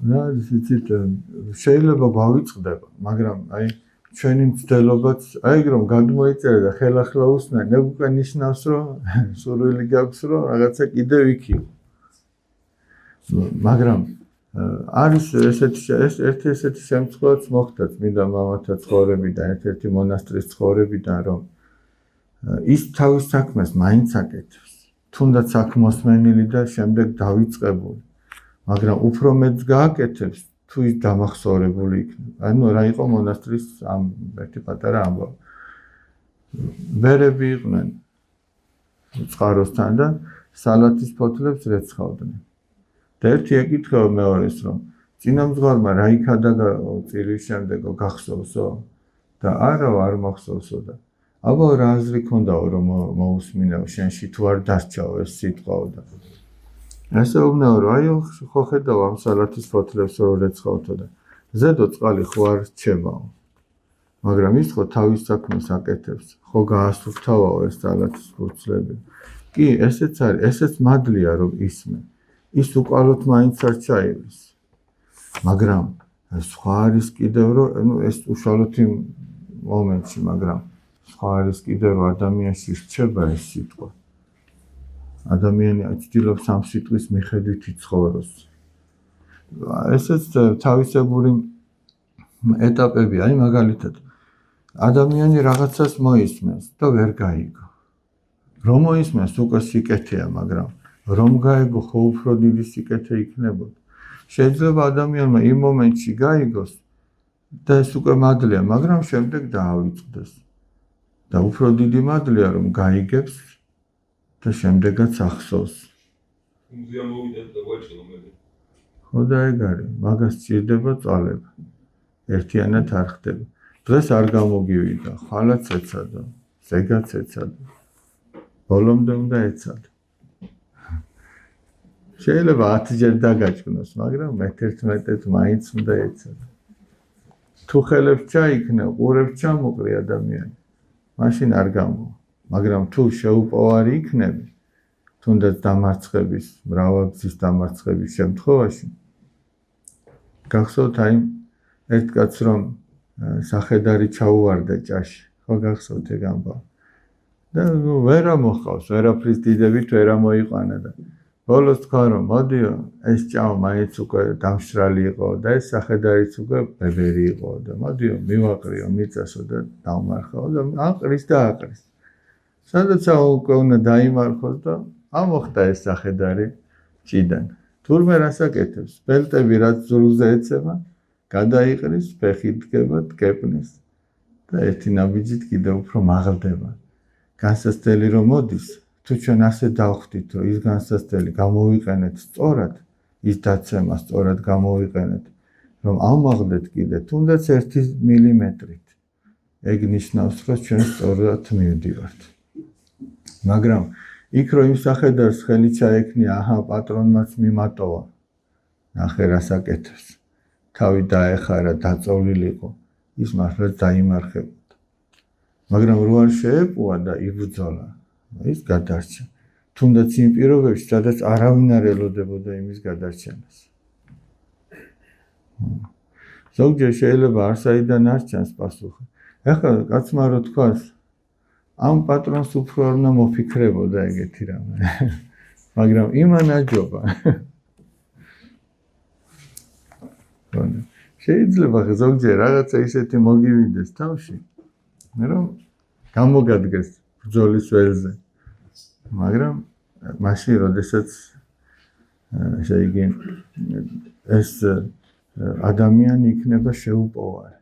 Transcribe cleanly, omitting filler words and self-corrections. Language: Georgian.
რა იცით შეიძლება გავიწყდება, მაგრამ აი ჩვენი მცდელობაც აი რომ გადმოიწერა და ხელახლა უსნა, ნებუკა ნიშნავს რომ სურვილი გაქვს რომ რაღაცა კიდევ იქ იყო. მაგრამ არის ერთი ესეთი შემთხვევაც მოხდა წმინდა მამათა ცხოვრებიდან, ერთ-ერთი მონასტრის ცხოვრებიდან, რომ ის თავის საქმეს მაინც აკეთებს. თუნდაც აქ მოსმენილი და შემდეგ დავიწყებული. მაგრამ უფრო მეტს გააკეთებს, თუ ის დამახსოვრებული იქნება. ანუ რა იყო მონასტრის ამ ერთი პატარა ამბავი. ბერები იყვნენ წყაროსთან და სალათის ფოთლებს რეცხავდნენ. და ერთი ეკითხება მეორეს, რომ წინამძღვარმა რა იქადა წირის შემდეგო გახსოვსო? და არა, არ მახსოვსო და აბა რა აზრი ქონდაო რომ მოусმინეო შენში თუ არ დასჭაო ეს სიტყვაო და ასე უბნაო რომ აი ხო ხედავ ამ სალათის ფოთლებს რო რეცხავთო და ზედო წყალი ხო არ რჩებაო მაგრამ ის ხო თავის საქმეს აკეთებს ხო გაასუფთავაო ეს სალათის ფოთლები კი ესეც არის ესეც მადლია რომ ისმე ის უკალოდ მაინც არ ჩაივლის მაგრამ სხვა არის კიდევ რომ ეს უშუალოდ იმ მომენტში მაგრამ სხვა არის კიდევ რომ ადამიანში რჩება ეს სიტყვა ადამიანი ცდილობს ამ სიტყვის მიხედვით იცხოვროს ესეც თავისებური ეტაპები აი მაგალითად ადამიანი რაღაცას მოისმენს და ვერ გაიგო რომ მოისმენს უკვე სიკეთეა მაგრამ რომ გაიგო ხო უფრო დიდი სიკეთე იქნებოდა შეიძლება ადამიანმა იმ მომენტში გაიგოს და ეს უკვე მადლია მაგრამ შემდეგ დაავიწყდეს და უფრო დიდი მადლია რომ გაიგებს და შემდეგაც ახსოვს. ხო და ეგ არის, მაგას სჭირდება წვალება. ერთიანად არ ხდება. დღეს არ გამოგივიდა, ხვალაც ეცადა, ზეგაც ეცადა. ბოლომდე უნდა ეცადა. შეიძლება 10 ჯერ დაგაჭკნოს, მაგრამ მე-11-ად მაინც უნდა ეცადა. თუ ხელებს ჩაიქნა, ყურებს ჩამოყრი ადამიანი. მაშინ არ გამოვა. მაგრამ თუ შეუპოვარი იქნები, თუნდაც დამარცხების, მრავალგზის დამარცხების შემთხვევაში, გახსოვთ აი ერთ კაცს რომ სახედარი ჩაუვარდა ჭაში, ხო გახსოვთ ეგ ამბავი? და ვერა მოჰყავს, ვერაფრის დიდებით ვერა მოიყვანა და ბოლოს თქვა რომ მოდიო, ეს ჭამა მაინც უკვე დამშრალი იყო და ეს სახედარიც უკვე ბებერი იყო და მოდიო, მივაყრიო, მიწასო და დავმარხაო და აყრის და აყრის. სადაც უკვე უნდა დაიმარხოს და ამოხდა ეს სახედარი ჭიდან. თურმე რას აკეთებს? ბელტები რაც ზურგზე ეცემა, გადაიყრის, ფეხი დგება, დგებნის და ერთი ნაბიჯით კიდევ უფრო მაღლდება. განსასწრელი რომ მოდის, თუ ჩვენ ასე დავხვდით, რომ ის განსასწრელი გამოვიყენეთ სწორად, ის დაცემა სწორად გამოვიყენეთ, რომ ამაღლდეთ კიდე, თუნდაც 1 მილიმეტრით. ეგ ნიშნავს, რომ ჩვენ სწორად მივდივართ. მაგრამ იქ რომ იმ სახედარს ხელი ჩაექნია, აჰა, პატრონმაც მიმატოვა. ნახე რას აკეთებს. თავი დაეხარა, დაწოვლილიყო, ის მართლაც დაიმარხებოდა. მაგრამ რო არ შეეპოვა და იბრძოლა, ის გადარჩა. თუნდაც იმ პირობებში, სადაც არავინ არ ელოდებოდა იმის გადარჩენას. ზოგჯერ შეიძლება არსაიდან არ ჩანს პასუხი. ეხლა კაცმა რო თქვას, ამ პატრონს უფრო არ უნდა მოფიქრებოდა ეგეთი რამე. მაგრამ იმან აჯობა. შეიძლება ზოგჯერ რაღაცა ისეთი მოგივიდეს თავში, რომ გამოგადგეს ბრძოლის ველზე. მაგრამ მაშინ, როდესაც ესე იგი ეს ადამიანი იქნება შეუპოვარი.